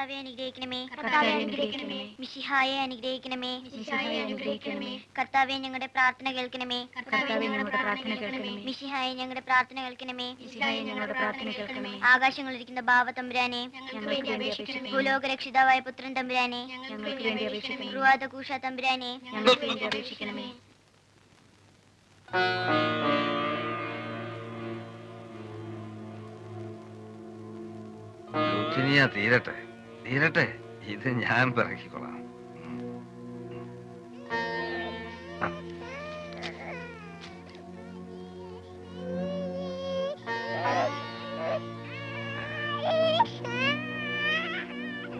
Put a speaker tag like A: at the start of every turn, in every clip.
A: കർത്താവെ അനുഗ്രഹിക്കണമേ. മിശിഹായെ അനുഗ്രഹിക്കണമേ. കർത്താവെ ഞങ്ങളുടെ പ്രാർത്ഥന കേൾക്കണമേ. മിശിഹായെ ഞങ്ങളുടെ പ്രാർത്ഥന കേൾക്കണമേ. ആകാശങ്ങളിരിക്കുന്ന ബാവ തമ്പുരാനെ, ഭൂലോക രക്ഷിതാവായ പുത്രൻ തമ്പുരാനെ, കൂഷ തമ്പുരാനെ,
B: തീരട്ടെ തീരട്ടെ, ഇത് ഞാൻ പിറക്കിക്കൊള്ളാം.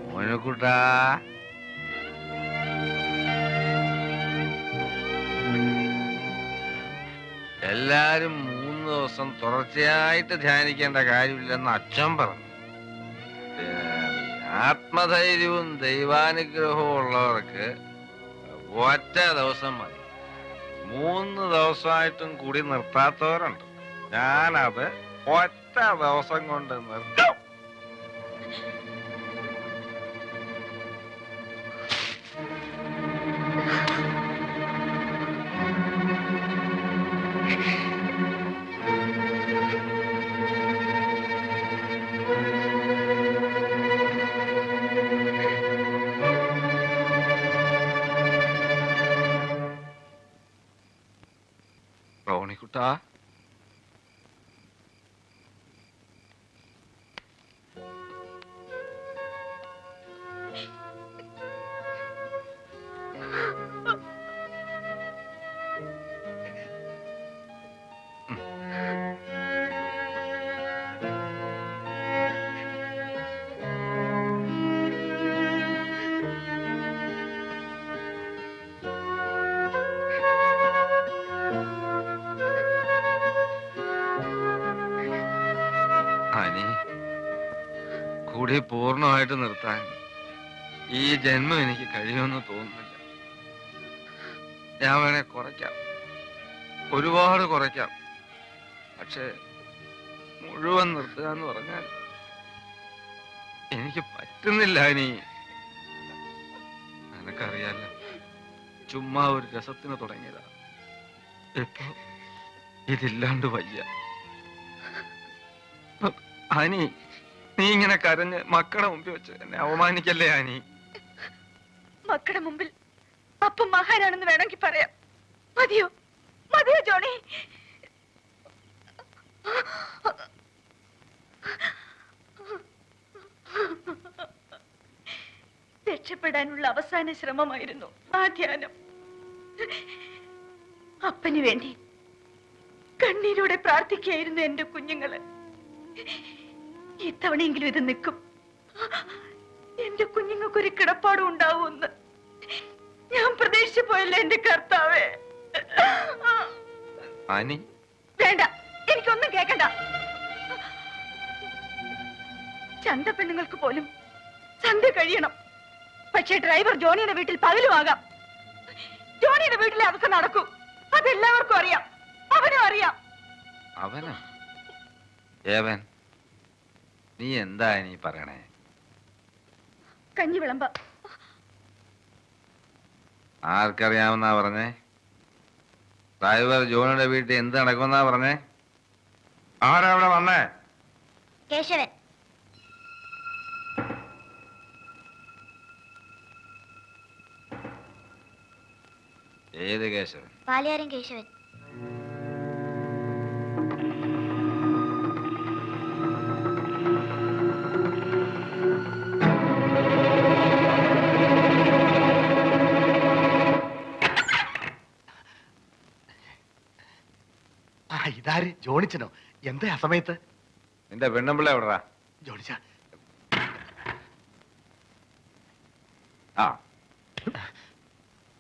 B: മോനുകുട്ടാ, എല്ലാരും 3 ദിവസം തുടർച്ചയായിട്ട് ധ്യാനിക്കേണ്ട കാര്യമില്ലെന്ന് അച്ഛൻ പറഞ്ഞു. ആത്മധൈര്യവും ദൈവാനുഗ്രഹവും ഉള്ളവർക്ക് ഒറ്റ ദിവസം മതി. 3 ദിവസമായിട്ടും കൂടി നിർത്താത്തവരുണ്ട്. ഞാനത് ഒറ്റ ദിവസം കൊണ്ട് നിർത്തും. റോണിക്കുട്ടാ, അനി കൂടി പൂർണ്ണമായിട്ട് നിർത്താൻ ഈ ജന്മം എനിക്ക് കഴിയുമെന്ന് തോന്നുന്നില്ല. ഞാൻ വേണേ കുറയ്ക്കാം, ഒരുപാട് കുറയ്ക്കാം. പക്ഷെ മുഴുവൻ നിർത്തുക എന്ന് പറഞ്ഞാൽ എനിക്ക് പറ്റുന്നില്ല. അനി, നിനക്കറിയാലോ, ചുമ്മാ ഒരു രസത്തിന് തുടങ്ങിയതാ. ഇപ്പൊ ഇതില്ലാണ്ട് വയ്യ. ആനി, നീ ഇങ്ങനെ കരഞ്ഞ് മക്കളുടെ മുമ്പിൽ വെച്ച് എന്നെ അവമാനിക്കല്ലേ ആനി?
C: മക്കളുടെ മുമ്പിൽ അപ്പം മഹാനാണെന്ന് വേണമെങ്കിൽ പറയാം. മതിയോ മതിയോ ജോണി? രക്ഷപ്പെടാനുള്ള അവസാന ശ്രമമായിരുന്നു ആ ധ്യാനം. അപ്പന് വേണ്ടി കണ്ണീരോടെ പ്രാർത്ഥിക്കുകയായിരുന്നു എന്റെ കുഞ്ഞുങ്ങള്. ഇത്തവണയെങ്കിലും ഇത് നിൽക്കും. എന്റെ കുഞ്ഞുങ്ങൾക്കൊരു കിടപ്പാടും ഉണ്ടാവുമെന്ന് ഞാൻ പ്രതീക്ഷിച്ചു പോയല്ലോ എന്റെ കർത്താവേ. വേണ്ട, എനിക്കൊന്നും കേൾക്കണ്ട. ചന്ത പെണ്ണുങ്ങൾക്ക് പോലും സന്ധ്യ കഴിയണം. പക്ഷേ ഡ്രൈവർ ജോണിയുടെ വീട്ടിൽ പകലുമാകാം. ജോണിയുടെ വീട്ടിലെ അവസ്ഥ നടക്കൂ, അതെല്ലാവർക്കും അറിയാം. അവനും അറിയാം.
B: അവനോ? ഏവൻ, നീ എന്താ നീ പറയണേ?
C: കഞ്ഞി വിളമ്പ.
B: ആർക്കറിയാമെന്നാ പറഞ്ഞേ? ഡ്രൈവർ ജോണിയുടെ വീട്ടിൽ എന്ത് നടക്കുമെന്നാ പറഞ്ഞേ? ആരാ അവിടെ വന്നേ?
A: കേശവൻ.
B: ഏത് കേശവൻ?
A: പാലിയാരൻ കേശവൻ.
D: ഇതാര്? ജോണിച്ചനോ? എന്താ ആ സമയത്ത്?
B: നിന്റെ പെണ്ണുമ്പിള്ള എവിടാ?
D: ജോണിച്ച,
B: ആ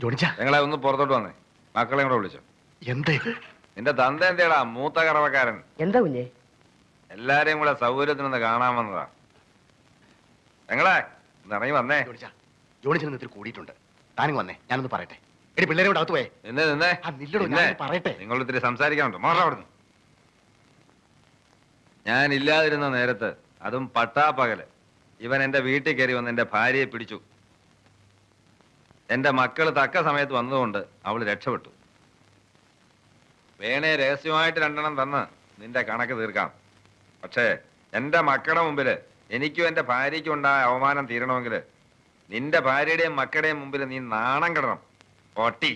D: ജോണിച്ച,
B: നിങ്ങളെ ഒന്ന് പുറത്തോട്ട് വന്നേ. മക്കളെ കൂടെ വിളിച്ചോ.
D: എന്താ ഇത്?
B: നിന്റെ തന്ത എന്തേടാ? മൂത്ത കറവക്കാരൻ.
E: എന്താ കുഞ്ഞെ?
B: എല്ലാരെയും കൂടെ സൗകര്യത്തിനൊന്ന് കാണാൻ വന്നതാ. നിങ്ങളെ ഇറങ്ങി വന്നേ.
D: ജോണിച്ച, ജോണിച്ചൻ ഇത്തിരി കൂടിയിട്ടുണ്ട്. താനിങ് വന്നേ, ഞാനൊന്ന് പറയട്ടെ. എടി പിള്ളേരെ കൂടെ അകത്ത് പോയേ.
B: പറയട്ടെ. നിങ്ങൾ ഇത്തിരി സംസാരിക്കാനുണ്ടോ? മാറാ അവിടുന്ന്. ഞാൻ ഇല്ലാതിരുന്ന നേരത്ത്, അതും പട്ടാപ്പകല്, ഇവൻ എന്റെ വീട്ടിൽ കയറി വന്ന് എന്റെ ഭാര്യയെ പിടിച്ചു. എന്റെ മക്കള് തക്ക സമയത്ത് വന്നതുകൊണ്ട് അവള് രക്ഷപ്പെട്ടു. വേണേ രഹസ്യമായിട്ട് 2 തന്ന് നിന്റെ കണക്ക് തീർക്കാം. പക്ഷേ എന്റെ മക്കളുടെ മുമ്പില് എനിക്കും എന്റെ ഭാര്യയ്ക്കും ഉണ്ടായ അവമാനം തീരണമെങ്കിൽ നിന്റെ ഭാര്യയുടെയും മക്കളുടെയും മുമ്പിൽ നീ നാണം കെടണം. പൊട്ടി.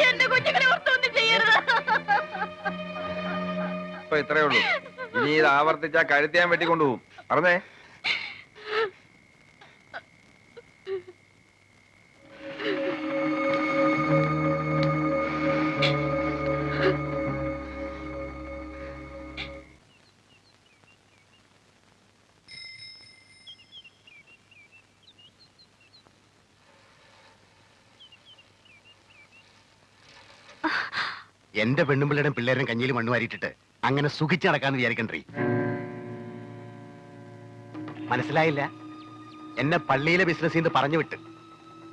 C: എന്റെ കുഞ്ഞുങ്ങളെ ഓർത്തൊന്നും ചെയ്യരുത്.
B: ഇപ്പൊ ഇത്രയേ ഉള്ളൂ. ഇനി ഇത് ആവർത്തിച്ചാ കഴുത്തിയാൻ വെട്ടിക്കൊണ്ടുപോകും. പറഞ്ഞേ.
D: എന്റെ പെണ്ണുമ്പിള്ളയുടെയും പിള്ളേരും കഞ്ഞിയിൽ മണ്ണ് വാരിയിട്ടിട്ട് അങ്ങനെ സുഖിച്ച് നടക്കാന്ന് വിചാരിക്കണ്ടേ? മനസ്സിലായില്ല? എന്നെ പള്ളിയിലെ ബിസിനസ് നിന്ന് പറഞ്ഞു വിട്ട്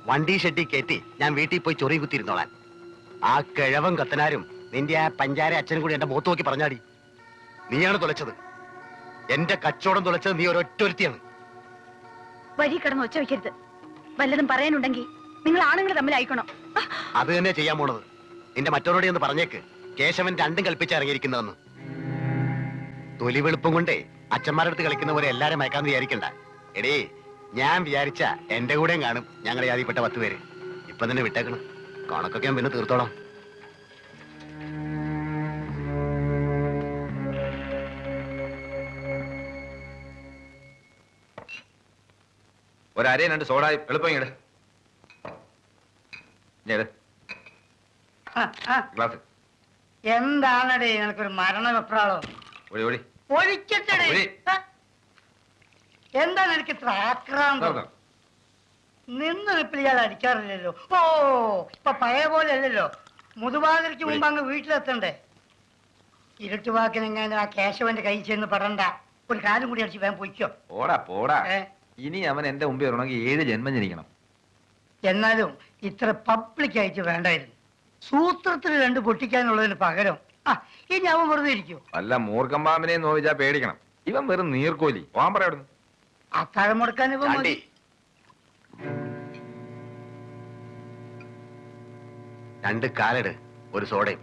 D: വണ്ടി ഷെട്ടി കയറ്റി ഞാൻ വീട്ടിൽ പോയി ചൊറി കുത്തിയിരുന്നോളാൻ. ആ കിഴവൻ കത്തനാരും നിന്റെ ആ പഞ്ചാര അച്ഛനും കൂടി എന്റെ മുഖത്ത് നോക്കി പറഞ്ഞാടി. നീയാണ് തുലച്ചത്. എന്റെ കച്ചവടം തുലച്ചത് നീ ഒരൊറ്റൊരുത്തിയാണ്.
C: വഴി കിടന്ന് ഒച്ച വയ്ക്കരുത്. വല്ലതും പറയാനുണ്ടെങ്കിൽ നിങ്ങൾ ആണുങ്ങൾ തമ്മിലായിക്കണോ?
D: അത് തന്നെ ചെയ്യാൻ പോണത്. നിന്റെ മറ്റവരോടെ ഒന്ന് പറഞ്ഞേക്ക് കേശവൻ രണ്ടും കൽപ്പിച്ച് ഇറങ്ങിയിരിക്കുന്നതെന്ന്. തൊലി വെളുപ്പം കൊണ്ടേ അച്ഛന്മാരുടെ അടുത്ത് കളിക്കുന്ന പോലെ എല്ലാരും മയക്കാന്ന് വിചാരിക്കണ്ട. എടേ, ഞാൻ വിചാരിച്ച എന്റെ കൂടെയും കാണും ഞങ്ങളുടെ ജാതിപ്പെട്ട 10 പേര്. ഇപ്പൊ തന്നെ വിട്ടേക്കണം. കണക്കൊക്കെ ഞാൻ പിന്നെ തീർത്തോളാം.
B: ഒരരയും 2 സോഡായി എളുപ്പം ഇങ്ങട്. ഗ്ലാസ്.
E: എന്താണടേ നിനക്കൊരു മരണവെപ്രാളോ?
B: ഒഴി ഒഴി
E: ഒഴിക്കട്ടെടേ.
B: ഒഴി.
E: എന്താ നിനക്ക് ഇത്ര ആക്രാന്തം? നിന്ന് നിപ്പിളിയാൽ അടിക്കാറില്ലല്ലോ. ഓ, ഇപ്പൊ പഴയ പോലെ അല്ലല്ലോ. മുതുവാതിരിക്ക് മുമ്പ് അങ്ങ് വീട്ടിലെത്തണ്ടേ? ഇരുട്ടുവാക്കിനെങ്ങനെ ആ കേശവന്റെ കൈ ചെന്ന് പെടണ്ട. ഒരു കാലും കൂടി അടിച്ച് വേഗം പൊയ്ക്കോ.
B: പോടാ പോടാ.
E: ഏ?
B: ഇനി അവൻ എന്റെ മുമ്പിൽ വരണമെങ്കിൽ 7 ജന്മം ജനിക്കണം.
E: എന്നാലും ഇത്ര പബ്ലിക് ആയിട്ട് വേണ്ടായിരുന്നു. സൂത്രത്തിൽ 2 പൊട്ടിക്കാനുള്ളതിന് പകരം ഇനി അവൻ വെറുതെ ഇരിക്കോ?
B: വല്ല മൂർഖമ്പാമ്പിനെ നോവിച്ചാ പേടിക്കണം. ഇവൻ വെറും നീർക്കോലി. പോകാൻ പറയാടുന്നു.
E: അത്താഴം മുടക്കാൻ ഇവൻ മതി.
D: 2 കാലട്, ഒരു സോഡയും.